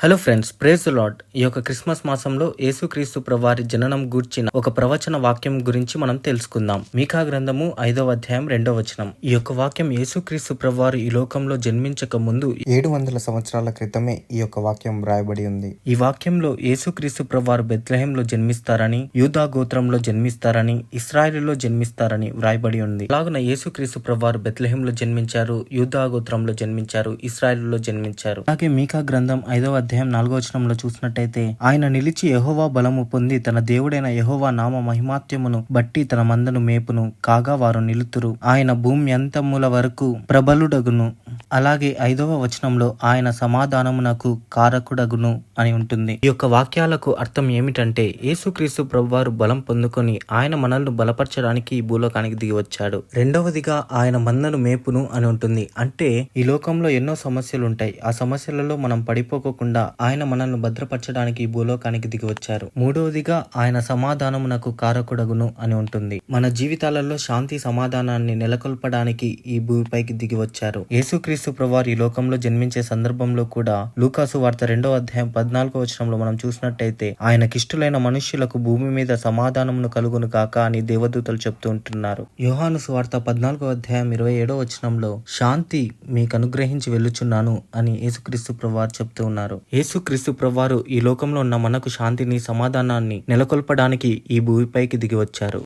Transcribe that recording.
Hello friends, praise the lord. ఈ యొక్క Christmas మాసంలో యేసుక్రీస్తు ప్రభువారి జననం గూర్చిన ఒక ప్రవచన వాక్యం గురించి మనం తెలుసుకుందాం. మీకా గ్రంథము 5వ అధ్యాయం 2వ వచనం. ఈ యొక్క వాక్యం యేసుక్రీస్తు ప్రభువారు ఈ లోకంలో జన్మించక ముందు 700 సంవత్సరాల క్రితమే ఈ యొక్క వాక్యం వ్రాయబడి ఉంది. ఈ వాక్యంలో యేసుక్రీస్తు ప్రభువారు బెత్లెహేంలో జన్మిస్తారని, యూదా గోత్రంలో జన్మిస్తారని, ఇశ్రాయేలులో జన్మిస్తారని వ్రాయబడి ఉంది. అలాగున యేసుక్రీస్తు ప్రభువారు బెత్లెహేంలో జన్మించారు, యూదా గోత్రంలో జన్మించారు, ఇశ్రాయేలులో జన్మించారు. అలాగే మీకా గ్రంథం 5వ అధ్యాయం 4వ వచనంలో చూసినట్టయితే, ఆయన నిలిచి యెహోవా బలము పొంది తన దేవుడైన యెహోవా నామ మహిమాత్యమును బట్టి తన మందను మేపును, కాగా వారు నిలుతురు. ఆయన భూమి అంతముల వరకు ప్రబలుడగును. అలాగే 5వ వచనంలో ఆయన సమాధానమునకు కారకుడగును అని ఉంటుంది. ఈ యొక్క వాక్యాలకు అర్థం ఏమిటంటే, యేసుక్రీస్తు ప్రభువారు బలం పొందుకొని ఆయన మనల్ని బలపరచడానికి ఈ భూలోకానికి దిగి వచ్చాడు. రెండవదిగా ఆయన మందను మేపును అని ఉంటుంది. అంటే ఈ లోకంలో ఎన్నో సమస్యలు ఉంటాయి. ఆ సమస్యలలో మనం పడిపోకుండా ఆయన మనల్ని భద్రపరచడానికి ఈ భూలోకానికి దిగి వచ్చారు. మూడవదిగా ఆయన సమాధానమునకు కారకుడగును అని ఉంటుంది. మన జీవితాలలో శాంతి సమాధానాన్ని నెలకొల్పడానికి ఈ భూమిపైకి దిగి వచ్చారు. యేసుక్రీస్తు ప్రభువారు ఈ లోకంలో జన్మించే సందర్భంలో కూడా లూకాసు వార్త 2వ అధ్యాయం 14వ వచనంలో మనం చూసినట్టయితే, ఆయనకిష్టులైన మనుష్యులకు భూమి మీద సమాధానమును కలుగును కాక అని దేవదూతలు చెప్తూ ఉంటున్నారు. యోహాను సువార్త 14వ అధ్యాయం 27వ వచనంలో, శాంతి మీకు అనుగ్రహించి వెళ్ళుచున్నాను అని యేసుక్రీస్తు ప్రభువారు చెప్తూ ఉన్నారు. యేసుక్రీస్తు ప్రభువారు ఈ లోకంలో ఉన్న మనకు శాంతిని, సమాధానాన్ని నెలకొల్పడానికి ఈ భూమిపైకి దిగి వచ్చారు.